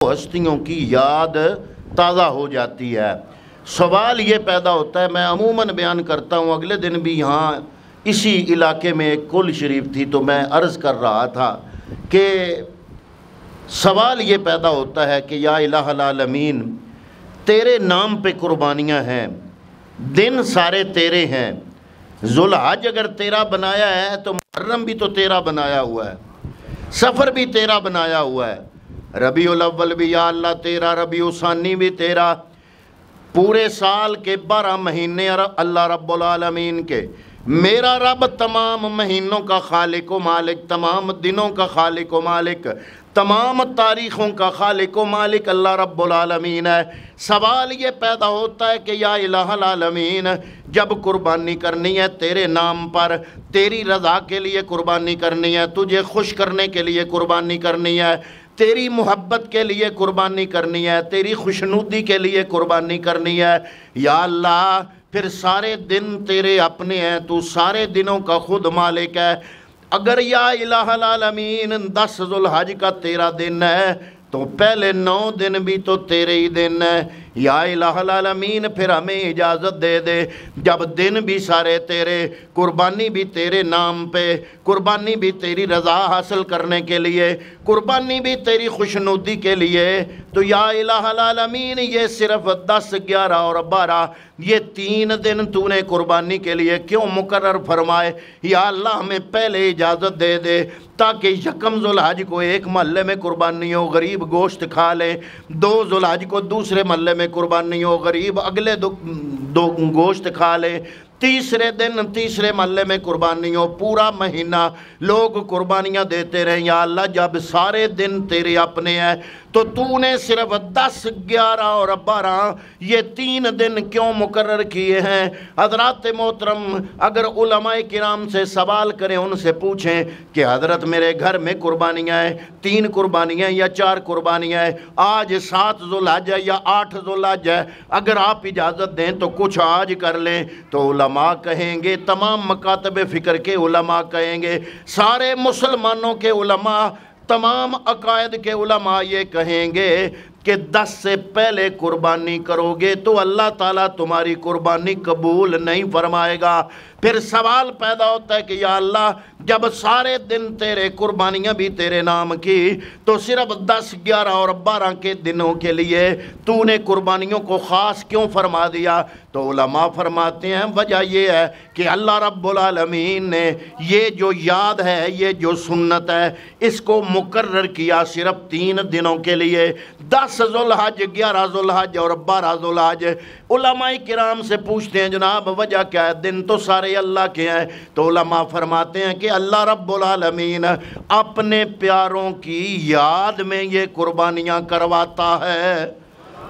ہستیوں کی یاد تازہ ہو جاتی ہے۔ سوال یہ پیدا ہوتا ہے، میں عموماً بیان کرتا ہوں، اگلے دن بھی یہاں اسی علاقے میں ایک کل شریف تھی تو میں عرض کر رہا تھا کہ سوال یہ پیدا ہوتا ہے کہ یا الہ العالمین، تیرے نام پہ قربانیاں ہیں، دن سارے تیرے ہیں، ذوالحج اگر تیرا بنایا ہے تو محرم بھی تو تیرا بنایا ہوا ہے، سفر بھی تیرا بنایا ہوا ہے، ربیع الاول بھی یا اللہ تیرا، ربیع ثانی بھی تیرا، پورے سال کے 12 مہینے اللہ رب العالمین کے، میرا رب تمام مہینوں کا خالق و مالک، تمام دنوں کا خالق و مالک، تمام تاریخوں کا خالق و مالک اللہ رب العالمین ہے۔ سوال یہ پیدا ہوتا ہے کہ یا الہ العالمین، جب قربانی کرنی ہے تیرے نام پر، تیری رضا کے لیے قربانی کرنی ہے، تجھے خوش کرنے کے لیے قربانی کرنی ہے، تیری محبت کے لیے قربانی کرنی ہے، تیری خوشنودی کے لیے قربانی کرنی ہے، یا اللہ پھر سارے دن تیرے اپنے ہیں، تو سارے دنوں کا خود مالک ہے۔ اگر یا الہ العالمین 10 ذوالحج کا تیرا دن ہے تو پہلے 9 دن بھی تو تیرے ہی دن ہے، یا الہ العالمین پھر ہمیں اجازت دے دے، جب دن بھی سارے تیرے، قربانی بھی تیرے نام پہ، قربانی بھی تیری رضا حاصل کرنے کے لیے، قربانی بھی تیری خوشنودی کے لیے، تو یا الہ العالمین یہ صرف 10، 11 اور 12 یہ 3 دن تو نے قربانی کے لیے کیوں مقرر فرمائے؟ یا اللہ ہمیں پہلے اجازت دے دے تاکہ یکم ذوالحج کو ایک محلے میں قربانی ہو، غریب گوشت کھا لے، 2 ذوالحج کو دوسرے محلے میں قربانی ہو، غریب اگلے دو گوشت کھا لے، تیسرے دن تیسرے محلے میں قربانی ہو، پورا مہینہ لوگ قربانیاں دیتے رہیں۔ یا اللہ جب سارے دن تیرے اپنے ہیں تو تو نے صرف 10، 11 اور 12 یہ 3 دن کیوں مقرر کیے ہیں؟ حضرات محترم، اگر علماء کرام سے سوال کریں، ان سے پوچھیں کہ حضرت میرے گھر میں قربانیاں ہیں، 3 قربانیاں یا 4 قربانیاں ہیں، آج 7 ذوالحج ہے یا 8 ذوالحج ہے، اگر آپ اجازت دیں تو کچھ آج کر لیں، تو علماء کہیں گے، تمام مکاتب فکر کے علماء کہیں گے، سارے مسلمانوں کے علماء، تمام عقائد کے علماء یہ کہیں گے کہ 10 سے پہلے قربانی کرو گے تو اللہ تعالیٰ تمہاری قربانی قبول نہیں فرمائے گا۔ پھر سوال پیدا ہوتا ہے کہ یا اللہ جب سارے دن تیرے، قربانیاں بھی تیرے نام کی، تو صرف 10، 11 اور 12 کے دنوں کے لیے تو نے قربانیوں کو خاص کیوں فرما دیا؟ تو علماء فرماتے ہیں وجہ یہ ہے کہ اللہ رب العالمین نے یہ جو یاد ہے، یہ جو سنت ہے، اس کو مقرر کیا صرف 3 دنوں کے لیے، 10 ذوالحج، 11 ذوالحج اور 12 ذوالحج۔ علماء کرام سے پوچھتے ہیں جناب وجہ کیا ہے؟ دن تو سارے اللہ کے ہیں۔ تو علماء فرماتے ہیں کہ اللہ رب العالمین اپنے پیاروں کی یاد میں یہ قربانیاں کرواتا ہے۔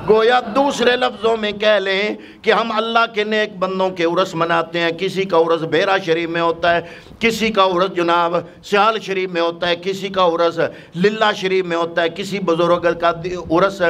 گویا دوسرے لفظوں میں کہہ لیں کہ ہم اللہ کے نیک بندوں کے عرس مناتے ہیں، کسی کا عرس بیرا شریف میں ہوتا ہے، کسی کا عرس جناب سیال شریف میں ہوتا ہے، کسی کا عرس للہ شریف میں ہوتا ہے، کسی بزرگ کا عرس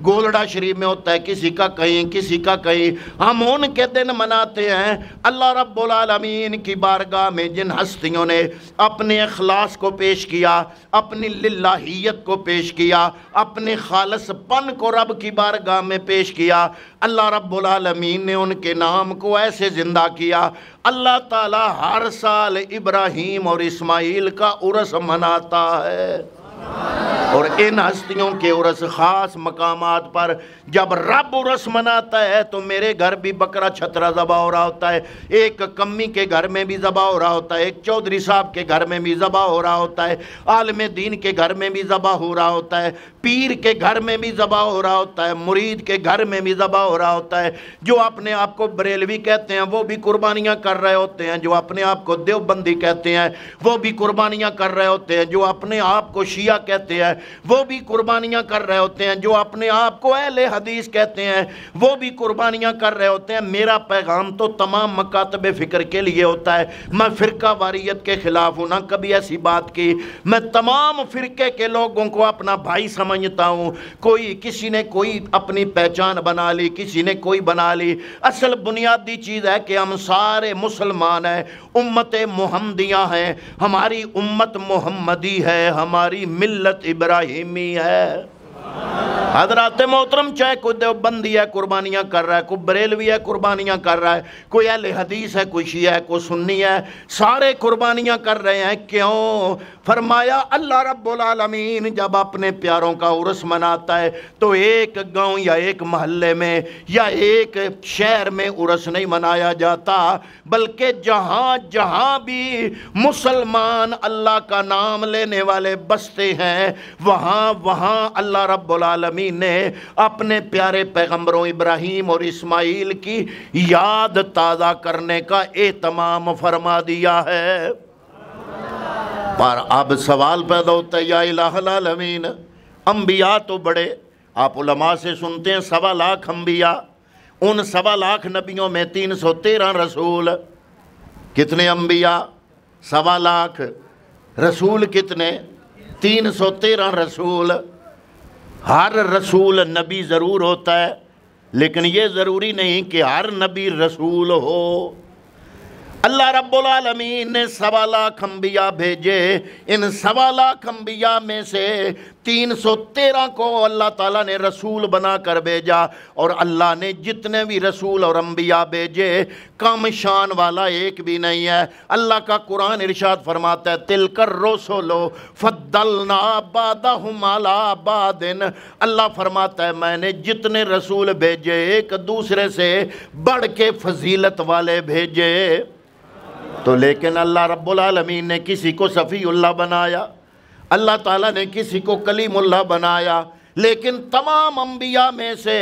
گولڈا شریف میں ہوتا ہے، کسی کا کہیں، کسی کا کہیں۔ ہم ان کے دن مناتے ہیں اللہ رب العالمین کی بارگاہ میں جن ہستیوں نے اپنے اخلاص کو پیش کیا، اپنی للہیت کو پیش کیا، اپنے خالص پن کو رب کی بارگاہ میں پیش کیا، اللہ رب العالمین نے ان کے نام کو ایسے زندہ کیا۔ اللہ تعالیٰ ہر سال ابراہیم اور اسماعیل کا عرس مناتا ہے، اور ان ہستیوں کے عرس خاص مقامات پر جب رب عرس مناتا ہے تو میرے گھر بھی بکرا چھترا ذبح ہو رہا ہوتا ہے، ایک کمی کے گھر میں بھی ذبح ہو رہا ہوتا ہے، ایک چودھری صاحب کے گھر میں بھی ذبح ہو رہا ہوتا ہے، عالم دین کے گھر میں بھی ذبح ہو رہا ہوتا ہے، پیر کے گھر میں بھی ذبح ہو رہا ہوتا ہے، مرید کے گھر میں بھی ذبح ہو رہا ہوتا ہے، جو اپنے آپ کو بریلوی کہتے ہیں وہ بھی قربانیاں کر رہے ہوتے ہیں، جو اپنے آپ کو دیوبندی کہتے ہیں وہ بھی قربانیاں کر رہے ہوتے ہیں، جو اپنے آپ کو شیعہ کہتے ہیں وہ بھی قربانیاں کر رہے ہوتے ہیں، جو اپنے آپ کو اہل حدیث کہتے ہیں وہ بھی قربانیاں کر رہے ہوتے ہیں۔ میرا پیغام تو تمام مکاتب فکر کے لیے ہوتا ہے، میں فرقہ واریت کے خلاف ہوں، نہ کبھی ایسی بات کی، میں تمام فرقے کے لوگوں کو اپنا بھائی سمجھتا ہوں، کوئی کسی نے کوئی اپنی پہچان بنا لی، کسی نے کوئی بنا لی، اصل بنیادی چیز ہے کہ ہم سارے مسلمان ہیں، امت محمدیہ ہیں، ہماری امت محمدی ہے، ہماری ملت ابراہیمی ہے۔ حضرات محترم، چاہے کوئی دیوبندی ہے قربانیاں کر رہا ہے، کوئی بریلوی ہے قربانیاں کر رہا ہے، کوئی اہل حدیث ہے، کوئی شیعہ ہے، کوئی سنی ہے، سارے قربانیاں کر رہے ہیں۔ کیوں؟ فرمایا اللہ رب العالمین جب اپنے پیاروں کا عرس مناتا ہے تو ایک گاؤں یا ایک محلے میں یا ایک شہر میں عرس نہیں منایا جاتا، بلکہ جہاں جہاں بھی مسلمان اللہ کا نام لینے والے بستے ہیں وہاں وہاں اللہ رب العالمین نے اپنے پیارے پیغمبروں ابراہیم اور اسماعیل کی یاد تازہ کرنے کا اہتمام فرما دیا ہے۔ پر اب سوال پیدا ہوتا ہے، یا الہ العالمین، انبیاء تو بڑے، آپ علماء سے سنتے ہیں 1.25 لاکھ انبیاء، ان 1.25 لاکھ نبیوں میں 313 رسول، کتنے انبیاء؟ 1.25 لاکھ، رسول کتنے؟ 313 رسول۔ ہر رسول نبی ضرور ہوتا ہے، لیکن یہ ضروری نہیں کہ ہر نبی رسول ہو۔ اللہ رب العالمین نے 1.25 لاکھ انبیاء بھیجے، ان 1.25 لاکھ انبیاء میں سے 313 کو اللہ تعالیٰ نے رسول بنا کر بھیجا، اور اللہ نے جتنے بھی رسول اور انبیاء بھیجے کم شان والا ایک بھی نہیں ہے۔ اللہ کا قرآن ارشاد فرماتا ہے تِلْكَ الرُّسُلُ فَضَّلْنَا بَعْضَهُمْ عَلَىٰ بَعْضٍ، اللہ فرماتا ہے میں نے جتنے رسول بھیجے ایک دوسرے سے بڑھ کے فضیلت والے بھیجے۔ تو لیکن اللہ رب العالمین نے کسی کو صفی اللہ بنایا، اللہ تعالیٰ نے کسی کو کلیم اللہ بنایا، لیکن تمام انبیاء میں سے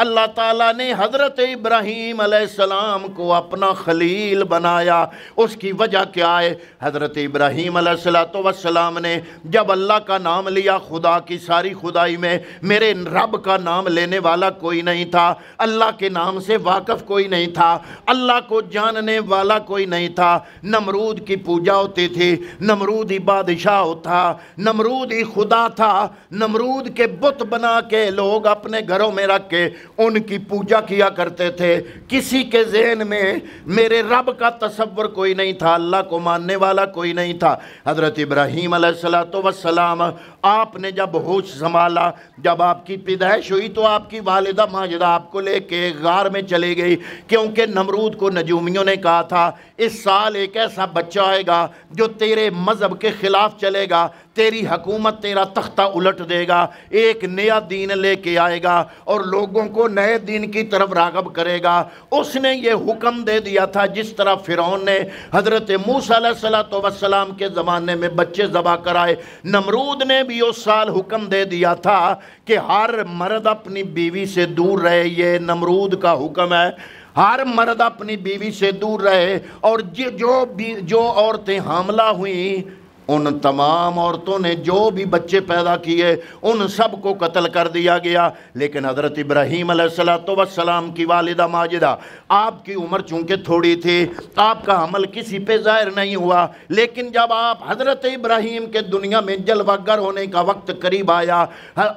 اللہ تعالیٰ نے حضرت ابراہیم علیہ السلام کو اپنا خلیل بنایا۔ اس کی وجہ کیا ہے؟ حضرت ابراہیم علیہ السلام نے جب اللہ کا نام لیا، خدا کی ساری خدائی میں میرے رب کا نام لینے والا کوئی نہیں تھا، اللہ کے نام سے واقف کوئی نہیں تھا، اللہ کو جاننے والا کوئی نہیں تھا۔ نمرود کی پوجا ہوتی تھی، نمرود ہی بادشاہ تھا، نمرود ہی خدا تھا، نمرود کے بت بنا کے لوگ اپنے گھروں میں رکھ کے ان کی پوجا کیا کرتے تھے۔ کسی کے ذہن میں میرے رب کا تصور کوئی نہیں تھا، اللہ کو ماننے والا کوئی نہیں تھا۔ حضرت ابراہیم علیہ السلام آپ نے جب ہوش سنبھالا، جب آپ کی پیدائش ہوئی تو آپ کی والدہ ماجدہ آپ کو لے کے غار میں چلی گئی، کیونکہ نمرود کو نجومیوں نے کہا تھا اس سال ایک ایسا بچہ آئے گا جو تیرے مذہب کے خلاف چلے گا، تیری حکومت، تیرا تختہ الٹ دے گا، ایک نیا دین لے کے آئے گا اور لوگوں کو نئے دین کی طرف راغب کرے گا۔ اس نے یہ حکم دے دیا تھا جس طرح فرعون نے حضرت موسیٰ علیہ السلام کے زمانے میں بچے ذبح کرائے، نمرود نے بھی اس سال حکم دے دیا تھا کہ ہر مرد اپنی بیوی سے دور رہے۔ یہ نمرود کا حکم ہے، ہر مرد اپنی بیوی سے دور رہے، اور جو عورتیں حاملہ ہوئیں ان تمام عورتوں نے جو بھی بچے پیدا کیے ان سب کو قتل کر دیا گیا۔ لیکن حضرت ابراہیم علیہ السلام کی والدہ ماجدہ، آپ کی عمر چونکہ تھوڑی تھی، آپ کا عمل کسی پہ ظاہر نہیں ہوا، لیکن جب آپ حضرت ابراہیم کے دنیا میں جلوہ گر ہونے کا وقت قریب آیا،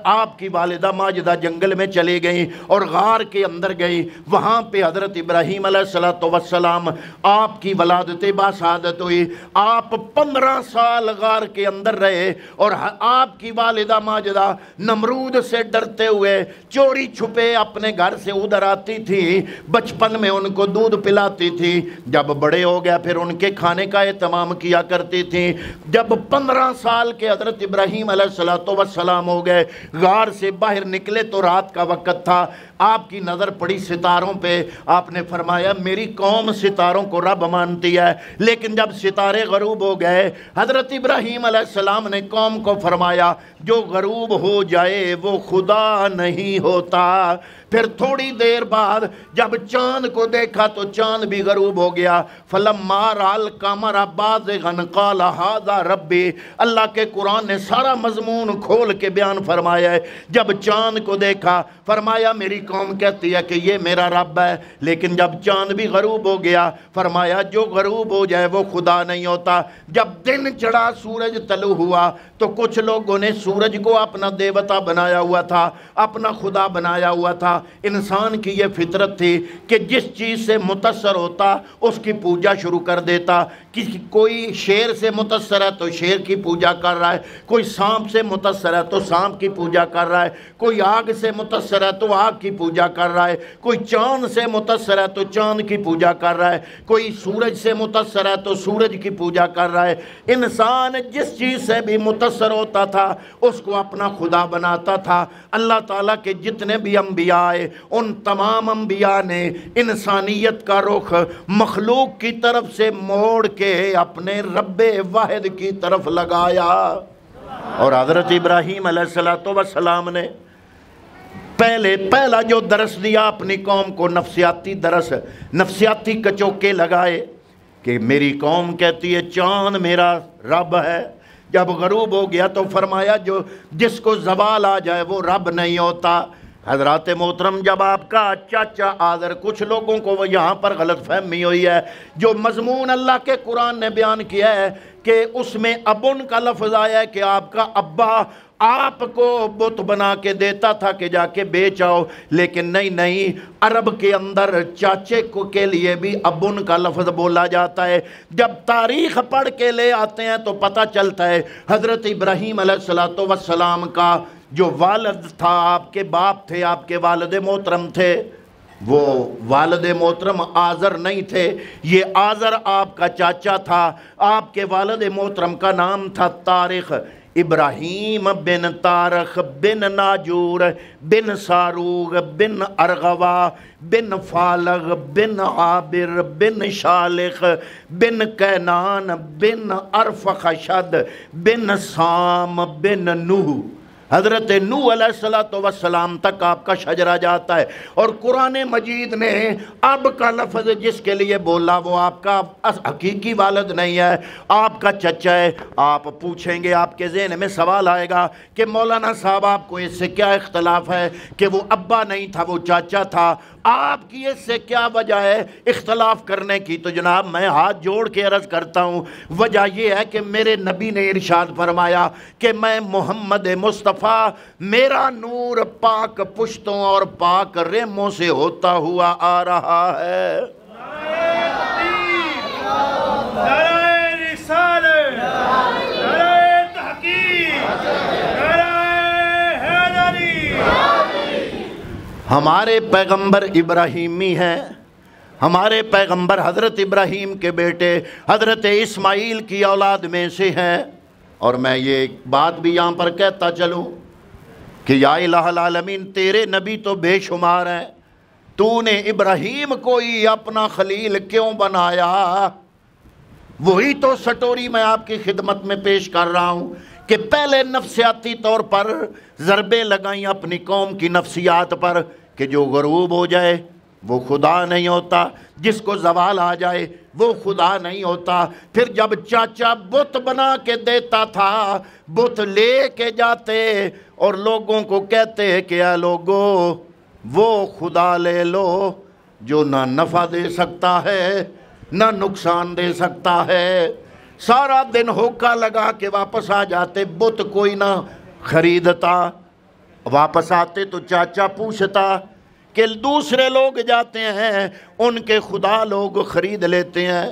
آپ کی والدہ ماجدہ جنگل میں چلی گئیں اور غار کے اندر گئیں۔ وہاں پہ حضرت ابراہیم علیہ السلام آپ کی ولادت باسعادت ہوئی۔ آپ 15 سال غار کے اندر رہے، اور آپ کی والدہ ماجدہ نمرود سے ڈرتے ہوئے چوری چھپے اپنے گھر سے ادھر آتی تھی، بچپن میں ان کو دودھ پلاتی تھی، جب بڑے ہو گیا پھر ان کے کھانے کا اہتمام کیا کرتی تھی۔ جب 15 سال کے حضرت ابراہیم علیہ السلام ہو گئے، غار سے باہر نکلے تو رات کا وقت تھا، آپ کی نظر پڑی ستاروں پہ، آپ نے فرمایا میری قوم ستاروں کو رب مانتی ہے، لیکن جب ستارے غروب ہو گئے حضرت ابراہیم علیہ السلام نے قوم کو فرمایا جو غروب ہو جائے وہ خدا نہیں ہوتا۔ پھر تھوڑی دیر بعد جب چاند کو دیکھا تو چاند بھی غروب ہو گیا۔ فَلَمَّا رَأَى الْقَمَرَ بَازِغًا قَالَ هَذَا رَبِّي، اللہ کے قرآن نے سارا مضمون کھول کے بیان فرمایا ہے۔ جب چاند کو دیکھا فرمایا میری قوم کہتی ہے کہ یہ میرا رب ہے، لیکن جب چاند بھی غروب ہو گیا فرمایا جو غروب ہو جائے وہ خدا نہیں ہوتا۔ جب دن چڑھا، سورج طلوع ہوا، تو کچھ لوگوں نے سورج کو اپنا دیوتا بنایا ہوا تھا، اپنا خدا بنایا ہوا تھا۔ انسان کی یہ فطرت تھی کہ جس چیز سے متاثر ہوتا اس کی پوجا شروع کر دیتا۔ کوئی شیر سے متاثر ہے تو شیر کی پوجا کر رہا ہے، کوئی سانپ سے متاثر ہے تو سانپ کی پوجا کر رہا ہے، کوئی آگ سے متاثر ہے تو آگ کی پوجا کر رہا ہے، کوئی چاند سے متاثر ہے تو چاند کی پوجا کر رہا ہے، کوئی سورج سے متاثر ہے تو سورج کی پوجا کر رہا ہے۔ انسان جس چیز سے بھی متاثر ہوتا تھا اس کو اپنا خدا بناتا تھا۔ اللہ تعالیٰ کے جتنے بھی انبیاء آئے ان تمام انبیاء نے انسانیت کا رخ مخلوق کی طرف سے موڑ کے اپنے رب واحد کی طرف لگایا۔ اور حضرت ابراہیم علیہ السلام نے پہلا جو درس دیا اپنی قوم کو، نفسیاتی درس، نفسیاتی کچوکے لگائے کہ میری قوم کہتی ہے چاند میرا رب ہے۔ جب غروب ہو گیا تو فرمایا جس کو زوال آ جائے وہ رب نہیں ہوتا۔ حضرات محترم، جب آپ کا چاچا آذر، کچھ لوگوں کو وہ یہاں پر غلط فہمی ہوئی ہے، جو مضمون اللہ کے قرآن نے بیان کیا ہے کہ اس میں ابن کا لفظ آیا ہے کہ آپ کا ابا آپ کو بت بنا کے دیتا تھا کہ جا کے بیچ آؤ، لیکن نہیں، عرب کے اندر چاچے کو کے لیے بھی ابن کا لفظ بولا جاتا ہے۔ جب تاریخ پڑھ کے لے آتے ہیں تو پتہ چلتا ہے حضرت ابراہیم علیہ السلام کا جو والد تھا، آپ کے باپ تھے، آپ کے والد محترم تھے، وہ والد محترم آذر نہیں تھے، یہ آذر آپ کا چاچا تھا۔ آپ کے والد محترم کا نام تھا طارق، ابراہیم بن طارق بن ناجور بن ساروغ بن ارغوا بن فالغ بن عابر بن شالخ بن کینان بن ارفخشد بن سام بن نوح۔ حضرت نوح علیہ السلام تک آپ کا شجرہ جاتا ہے، اور قرآن مجید نے اب کا لفظ جس کے لیے بولا وہ آپ کا حقیقی والد نہیں ہے، آپ کا چچا ہے۔ آپ پوچھیں گے، آپ کے ذہن میں سوال آئے گا کہ مولانا صاحب آپ کو اس سے کیا اختلاف ہے کہ وہ ابا نہیں تھا وہ چاچا تھا، آپ کی اس سے کیا وجہ ہے اختلاف کرنے کی؟ تو جناب میں ہاتھ جوڑ کے عرض کرتا ہوں، وجہ یہ ہے کہ میرے نبی نے ارشاد فرمایا کہ میں محمد مصطفیٰ، میرا نور پاک پشتوں اور پاک ریموں سے ہوتا ہوا آ رہا ہے۔ ہمارے پیغمبر ابراہیمی ہیں، ہمارے پیغمبر حضرت ابراہیم کے بیٹے حضرت اسماعیل کی اولاد میں سے ہیں۔ اور میں یہ ایک بات بھی یہاں پر کہتا چلوں کہ یا الہ العالمین، تیرے نبی تو بے شمار ہیں، تو نے ابراہیم کو ہی اپنا خلیل کیوں بنایا؟ وہی تو سٹوری میں آپ کی خدمت میں پیش کر رہا ہوں کہ پہلے نفسیاتی طور پر ضربیں لگائیں اپنی قوم کی نفسیات پر کہ جو غروب ہو جائے وہ خدا نہیں ہوتا، جس کو زوال آ جائے وہ خدا نہیں ہوتا۔ پھر جب چاچا بت بنا کے دیتا تھا، بت لے کے جاتے اور لوگوں کو کہتے کہ اے لوگو وہ خدا لے لو جو نہ نفع دے سکتا ہے نہ نقصان دے سکتا ہے۔ سارا دن ہوکا لگا کے واپس آ جاتے، بت کوئی نہ خریدتا۔ واپس آتے تو چاچا پوچھتا کہ دوسرے لوگ جاتے ہیں ان کے خدا لوگ خرید لیتے ہیں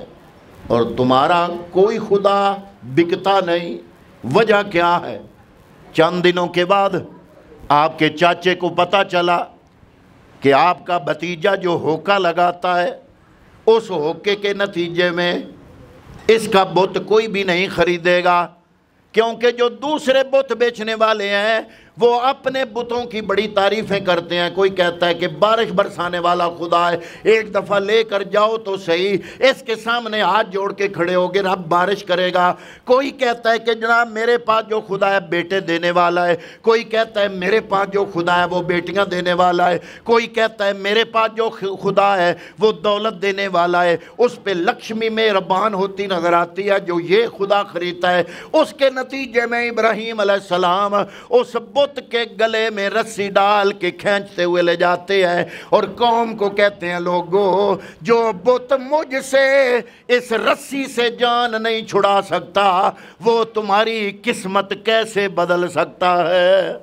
اور تمہارا کوئی خدا بکتا نہیں، وجہ کیا ہے؟ چند دنوں کے بعد آپ کے چاچے کو پتہ چلا کہ آپ کا بھتیجا جو ہوکا لگاتا ہے، اس ہوکے کے نتیجے میں اس کا بت کوئی بھی نہیں خریدے گا، کیونکہ جو دوسرے بت بیچنے والے ہیں وہ اپنے بتوں کی بڑی تعریفیں کرتے ہیں۔ کوئی کہتا ہے کہ بارش برسانے والا خدا ہے، ایک دفعہ لے کر جاؤ تو صحیح، اس کے سامنے ہاتھ جوڑ کے کھڑے ہو گے رب بارش کرے گا۔ کوئی کہتا ہے کہ جناب میرے پاس جو خدا ہے بیٹے دینے والا ہے، کوئی کہتا ہے میرے پاس جو خدا ہے وہ بیٹیاں دینے والا ہے، کوئی کہتا ہے میرے پاس جو خدا ہے وہ دولت دینے والا ہے، اس پہ لکشمی مہربان ہوتی نظر آتی ہے جو یہ خدا خریدتا ہے۔ اس کے نتیجے میں ابراہیم علیہ السلام اس بت کے گلے میں رسی ڈال کے کھینچتے ہوئے لے جاتے ہیں اور قوم کو کہتے ہیں لوگو جو بت مجھ سے اس رسی سے جان نہیں چھڑا سکتا وہ تمہاری قسمت کیسے بدل سکتا ہے؟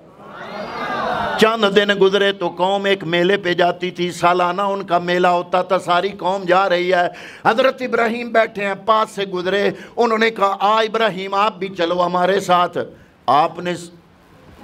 چند دن گزرے تو قوم ایک میلے پہ جاتی تھی، سالانہ ان کا میلہ ہوتا تھا، ساری قوم جا رہی ہے، حضرت ابراہیم بیٹھے ہیں، پاس سے گزرے، انہوں نے کہا ابراہیم آپ بھی چلو ہمارے ساتھ۔ آپ نے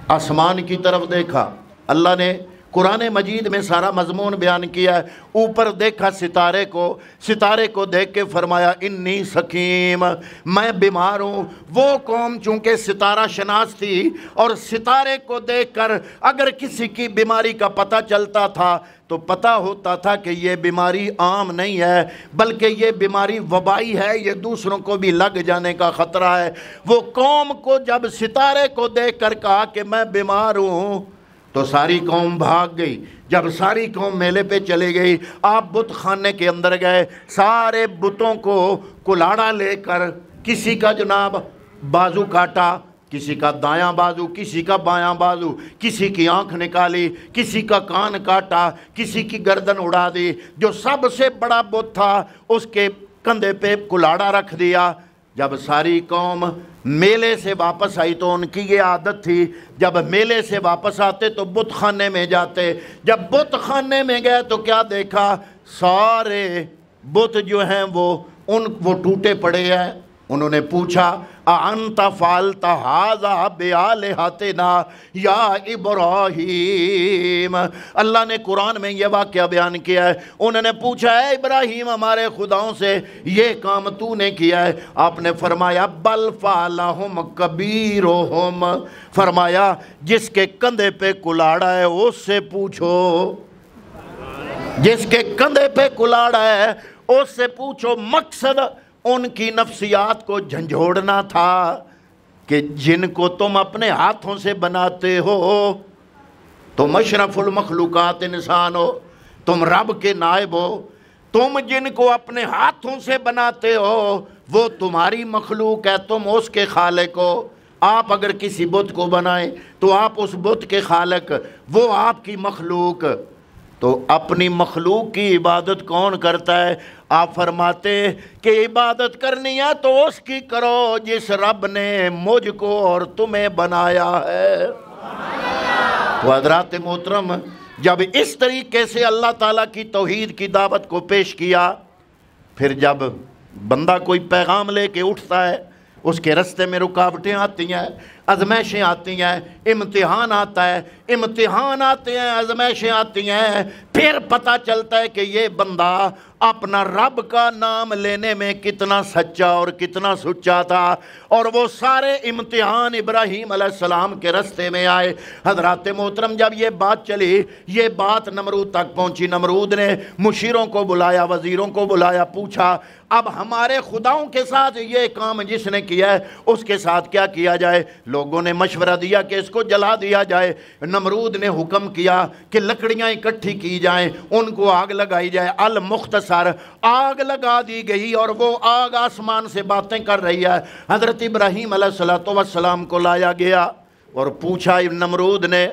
آسمان کی طرف دیکھا، اللہ نے قرآن مجید میں سارا مضمون بیان کیا ہے، اوپر دیکھا ستارے کو دیکھ کے فرمایا انی سقیم، میں بیمار ہوں۔ وہ قوم چونکہ ستارہ شناس تھی اور ستارے کو دیکھ کر اگر کسی کی بیماری کا پتہ چلتا تھا تو پتہ ہوتا تھا کہ یہ بیماری عام نہیں ہے بلکہ یہ بیماری وبائی ہے، یہ دوسروں کو بھی لگ جانے کا خطرہ ہے۔ وہ قوم کو جب ستارے کو دیکھ کر کہا کہ میں بیمار ہوں تو ساری قوم بھاگ گئی۔ جب ساری قوم میلے پہ چلے گئی، آپ بت خانے کے اندر گئے، سارے بتوں کو کلاڑا لے کر کسی کا جناب بازو کاٹا، کسی کا دایاں بازو، کسی کا بایاں بازو، کسی کی آنکھ نکالی، کسی کا کان کاٹا، کسی کی گردن اڑا دی۔ جو سب سے بڑا بت تھا اس کے کندھے پہ کلاڑا رکھ دیا۔ جب ساری قوم میلے سے واپس آئی تو ان کی یہ عادت تھی، جب میلے سے واپس آتے تو بت خانے میں جاتے۔ جب بت خانے میں گئے تو کیا دیکھا؟ سارے بت جو ہیں وہ ٹوٹے پڑے ہیں۔ انہوں نے پوچھا اَأَنْتَ فَعَلْتَ هَذَا بِآلِهَتِنَا یا ابراہیم۔ اللہ نے قرآن میں یہ واقعہ بیان کیا ہے۔ انہوں نے پوچھا اے ابراہیم ہمارے خداؤں سے یہ کام تو نے کیا ہے؟ آپ نے فرمایا بل فعلہم کبیرہم، فرمایا جس کے کندھے پہ کلاڑا ہے اس سے پوچھو، جس کے کندھے پہ کلاڑا ہے اس سے پوچھو۔ مقصد ان کی نفسیات کو جھنجھوڑنا تھا کہ جن کو تم اپنے ہاتھوں سے بناتے ہو، تم اشرف المخلوقات انسان ہو، تم رب کے نائب ہو، تم جن کو اپنے ہاتھوں سے بناتے ہو وہ تمہاری مخلوق ہے، تم اس کے خالق ہو۔ آپ اگر کسی بت کو بنائیں تو آپ اس بت کے خالق، وہ آپ کی مخلوق۔ تو اپنی مخلوق کی عبادت کون کرتا ہے؟ آپ فرماتے کہ عبادت کرنی ہے تو اس کی کرو جس رب نے مجھ کو اور تمہیں بنایا ہے۔ تو حضرات محترم، جب اس طریقے سے اللہ تعالیٰ کی توحید کی دعوت کو پیش کیا، پھر جب بندہ کوئی پیغام لے کے اٹھتا ہے اس کے رستے میں رکاوٹیں آتی ہیں، آزمائشیں آتی ہیں، امتحان آتا ہے، امتحان آتے ہیں، آزمائشیں آتی ہیں، پھر پتہ چلتا ہے کہ یہ بندہ اپنا رب کا نام لینے میں کتنا سچا اور کتنا سچا تھا۔ اور وہ سارے امتحان ابراہیم علیہ السلام کے رستے میں آئے۔ حضرات محترم، جب یہ بات چلی، یہ بات نمرود تک پہنچی، نمرود نے مشیروں کو بلایا، وزیروں کو بلایا، پوچھا اب ہمارے خداؤں کے ساتھ یہ کام جس نے کیا ہے اس کے ساتھ کیا کیا جائے؟ لوگوں نے مشورہ دیا کہ اس کو جلا دیا جائے۔ نمرود نے حکم کیا کہ لکڑیاں اکٹھی کی جائیں، ان کو آگ لگائی جائے۔ المختصر آگ لگا دی گئی اور وہ آگ آسمان سے باتیں کر رہی ہے۔ حضرت ابراہیم علیہ السلام کو لایا گیا اور پوچھا نمرود نے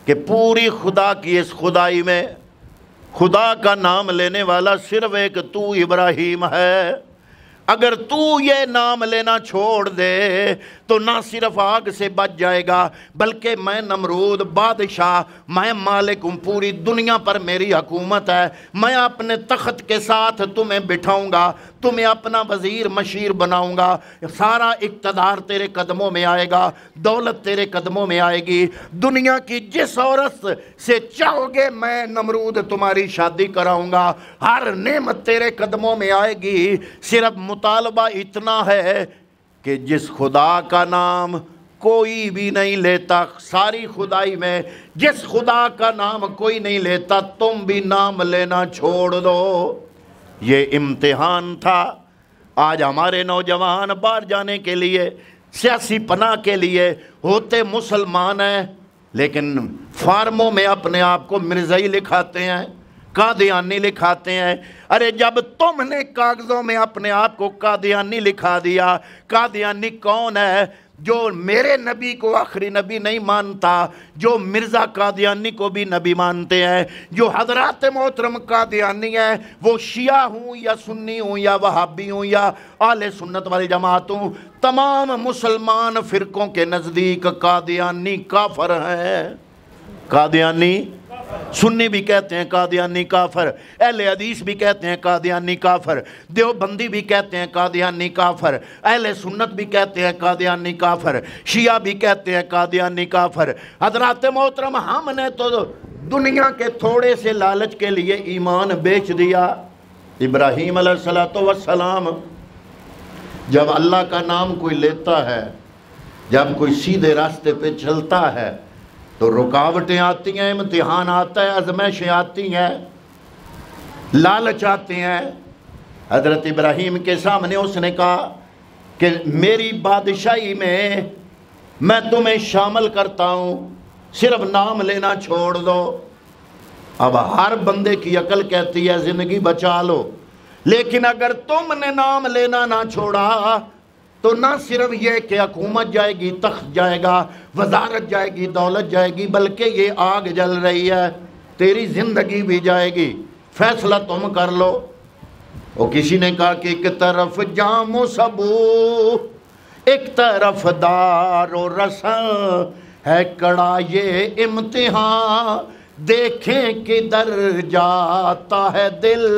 کہ پوری خدا کی اس خدائی میں خدا کا نام لینے والا صرف ایک تو ابراہیم ہے، اگر تو یہ نام لینا چھوڑ دے تو نہ صرف آگ سے بچ جائے گا بلکہ میں نمرود بادشاہ، میں مالک ہوں، پوری دنیا پر میری حکومت ہے، میں اپنے تخت کے ساتھ تمہیں بٹھاؤں گا، تمہیں اپنا وزیر مشیر بناؤں گا، سارا اقتدار تیرے قدموں میں آئے گا، دولت تیرے قدموں میں آئے گی، دنیا کی جس عورت سے چاہو گے میں نمرود تمہاری شادی کراؤں گا، ہر نعمت تیرے قدموں میں آئے گی، صرف مطالبہ اتنا ہے کہ جس خدا کا نام کوئی بھی نہیں لیتا، ساری خدائی میں جس خدا کا نام کوئی نہیں لیتا تم بھی نام لینا چھوڑ دو۔ یہ امتحان تھا۔ آج ہمارے نوجوان باہر جانے کے لیے، سیاسی پناہ کے لیے ہوتے مسلمان ہیں لیکن فارموں میں اپنے آپ کو مرزائی لکھاتے ہیں، قادیانی لکھاتے ہیں۔ ارے جب تم نے کاغذوں میں اپنے آپ کو قادیانی لکھا دیا، قادیانی کون ہے؟ جو میرے نبی کو آخری نبی نہیں مانتا، جو مرزا قادیانی کو بھی نبی مانتے ہیں، جو حضرات محترم قادیانی ہیں، وہ شیعہ ہوں یا سنی ہوں یا وہابی ہوں یا اہل سنت والجماعت ہوں، تمام مسلمان فرقوں کے نزدیک قادیانی کافر ہیں، قادیانی، سنی بھی کہتے ہیں قادیانی کافر، اہل حدیث بھی کہتے ہیں قادیانی کافر، دیوبندی بھی کہتے ہیں قادیانی کافر، اہل سنت بھی کہتے ہیں قادیانی کافر، شیعہ بھی کہتے ہیں قادیانی کافر۔ حضرات محترم، ہم نے تو دنیا کے تھوڑے سے لالچ کے لیے ایمان بیچ دیا۔ ابراہیم علیہ السلام جب اللہ کا نام کوئی لیتا ہے، جب کوئی سیدھے راستے پہ چلتا ہے تو رکاوٹیں آتی ہیں، امتحان آتا ہے، آزمائشیں آتی ہیں، لالچ آتے ہیں۔ حضرت ابراہیم کے سامنے اس نے کہا کہ میری بادشاہی میں تمہیں شامل کرتا ہوں، صرف نام لینا چھوڑ دو۔ اب ہر بندے کی عقل کہتی ہے زندگی بچا لو، لیکن اگر تم نے نام لینا نہ چھوڑا تو نہ صرف یہ کہ حکومت جائے گی، تخت جائے گا، وزارت جائے گی، دولت جائے گی، بلکہ یہ آگ جل رہی ہے، تیری زندگی بھی جائے گی، فیصلہ تم کر لو۔ وہ کسی نے کہا کہ ایک طرف جام و سبو، ایک طرف دار و رسن، ہے کڑا یہ امتحان، دیکھیں کدھر جاتا ہے دل۔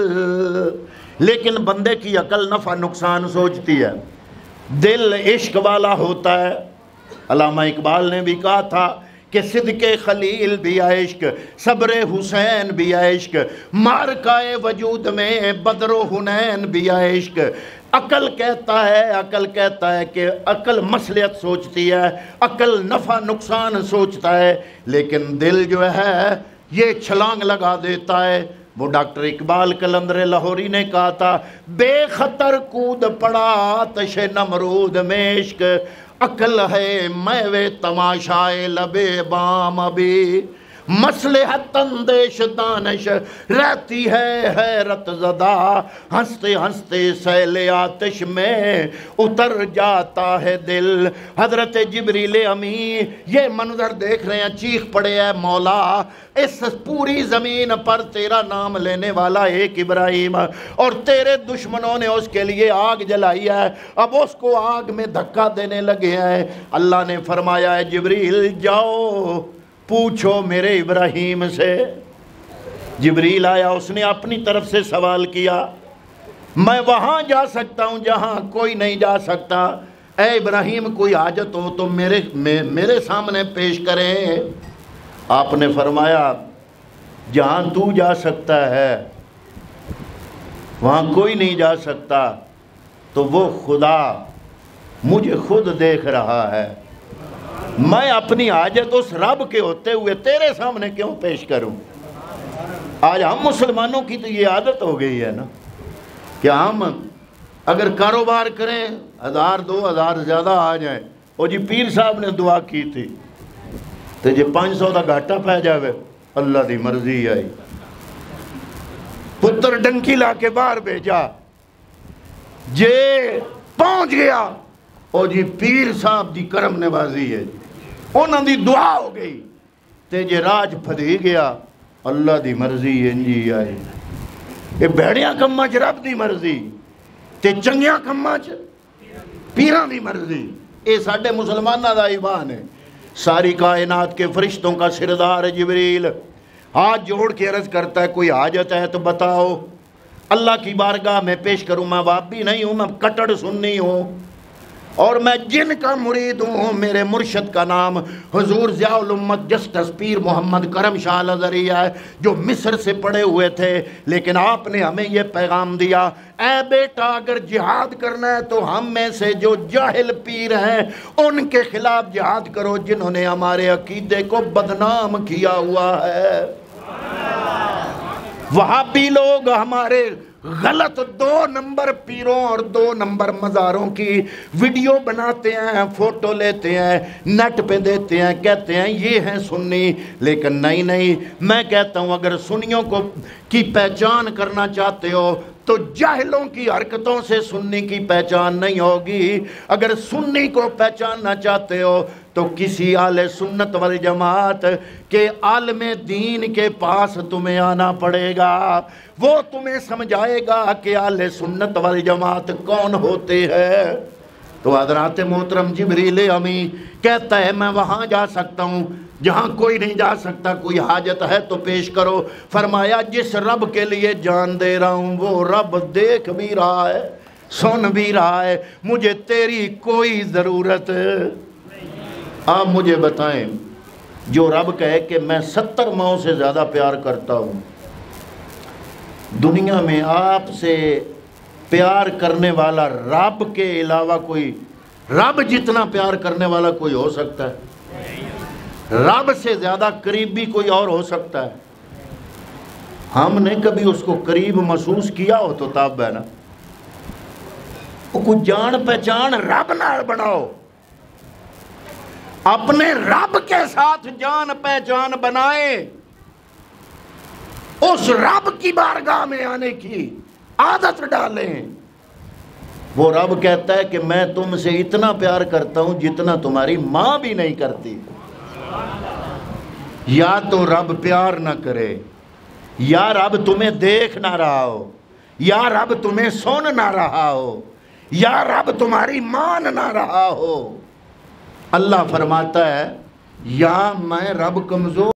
لیکن بندے کی عقل نفع نقصان سوچتی ہے، دل عشق والا ہوتا ہے۔ علامہ اقبال نے بھی کہا تھا کہ صدق خلیل بھی عشق، صبر حسین بھی عشق، مارکائے وجود میں بدر و حنین بھی عشق۔ عقل کہتا ہے کہ عقل مصلحت سوچتی ہے، عقل نفع نقصان سوچتا ہے، لیکن دل جو ہے یہ چھلانگ لگا دیتا ہے۔ وہ ڈاکٹر اقبال قلندر لاہوری نے کہا تھا، بے خطر کود پڑا آتش نمرود میں عشق، عقل ہے میوے تماشائے لبے بام ابھی، مصلحت اندیش دانش رہتی ہے حیرت زدہ، ہنستے ہنستے سیل آتش میں اتر جاتا ہے دل۔ حضرت جبریل امی یہ منظر دیکھ رہے ہیں، چیخ پڑے ہے مولا، اس پوری زمین پر تیرا نام لینے والا ایک ابراہیم، اور تیرے دشمنوں نے اس کے لیے آگ جلائی ہے، اب اس کو آگ میں دھکا دینے لگے ہیں۔ اللہ نے فرمایا ہے جبریل جاؤ پوچھو میرے ابراہیم سے۔ جبریل آیا، اس نے اپنی طرف سے سوال کیا، میں وہاں جا سکتا ہوں جہاں کوئی نہیں جا سکتا، اے ابراہیم کوئی حاجت ہو تو میرے سامنے پیش کریں۔ آپ نے فرمایا جہاں تو جا سکتا ہے وہاں کوئی نہیں جا سکتا، تو وہ خدا مجھے خود دیکھ رہا ہے، میں اپنی حاجت اس رب کے ہوتے ہوئے تیرے سامنے کیوں پیش کروں۔ آج ہم مسلمانوں کی تو یہ عادت ہو گئی ہے نا کہ ہم اگر کاروبار کریں 1000 2000 زیادہ آ جائیں، وہ جی پیر صاحب نے دعا کی تھی تو جی 500 دا گھاٹا پہ جاوے، اللہ دی مرضی آئی، پتر ڈنکی لا کے باہر بھیجا، جے پہنچ گیا، او جی پیر صاحب دی کرم نوازی ہے جی، انہاں دی دعا ہو گئی، تے جے راج پھدی گیا، اللہ دی مرضی انجی آئی۔ یہ بھیڑیاں کماں چ رب دی مرضی، تے چنگیاں کماں چ پیراں دی مرضی۔ اے ساڈے مسلماناں دا ایمان ہے۔ ساری کائنات کے فرشتوں کا سردار جبریل ہاتھ جوڑ کے عرض کرتا ہے کوئی حاجت ہے تو بتاؤ، اللہ کی بارگاہ میں پیش کروں۔ میں وابی نہیں ہوں، میں کٹڑ سنی ہوں، اور میں جن کا مرید ہوں، میرے مرشد کا نام حضور ضیاء الامت جسٹس پیر محمد کرم شاہ الازہری ہے، جو مصر سے پڑے ہوئے تھے، لیکن آپ نے ہمیں یہ پیغام دیا، اے بیٹا اگر جہاد کرنا ہے تو ہم میں سے جو جاہل پیر ہیں ان کے خلاف جہاد کرو، جنہوں نے ہمارے عقیدے کو بدنام کیا ہوا ہے۔ وہابی لوگ ہمارے غلط 2 نمبر پیروں اور 2 نمبر مزاروں کی ویڈیو بناتے ہیں، فوٹو لیتے ہیں، نیٹ پہ دیتے ہیں، کہتے ہیں یہ ہیں سنی، لیکن نہیں، میں کہتا ہوں اگر سنیوں کی پہچان کرنا چاہتے ہو تو جاہلوں کی حرکتوں سے سنی کی پہچان نہیں ہوگی۔ اگر سنی کو پہچاننا چاہتے ہو تو کسی اہل سنت والجماعت کے عالم دین کے پاس تمہیں آنا پڑے گا، وہ تمہیں سمجھائے گا کہ اہل سنت والجماعت کون ہوتے ہیں۔ تو حضرات محترم جبریل امی کہتا ہے میں وہاں جا سکتا ہوں جہاں کوئی نہیں جا سکتا، کوئی حاجت ہے تو پیش کرو۔ فرمایا جس رب کے لیے جان دے رہا ہوں وہ رب دیکھ بھی رہا ہے، سن بھی رہا ہے، مجھے تیری کوئی ضرورت۔ آپ مجھے بتائیں، جو رب کہے کہ میں 70 ماؤں سے زیادہ پیار کرتا ہوں، دنیا میں آپ سے پیار کرنے والا رب کے علاوہ کوئی، رب جتنا پیار کرنے والا کوئی ہو سکتا ہے؟ رب سے زیادہ قریب بھی کوئی اور ہو سکتا ہے؟ ہم نے کبھی اس کو قریب محسوس کیا ہو تو تاب ہے نا، کوئی جان پہچان رب نال بناؤ، اپنے رب کے ساتھ جان پہچان بنائے، اس رب کی بارگاہ میں آنے کی عادت ڈالیں۔ وہ رب کہتا ہے کہ میں تم سے اتنا پیار کرتا ہوں جتنا تمہاری ماں بھی نہیں کرتی۔ یا تو رب پیار نہ کرے، یا رب تمہیں دیکھ نہ رہا ہو، یا رب تمہیں سن نہ رہا ہو، یا رب تمہاری مان نہ رہا ہو۔ اللہ فرماتا ہے یا میں رب کمزور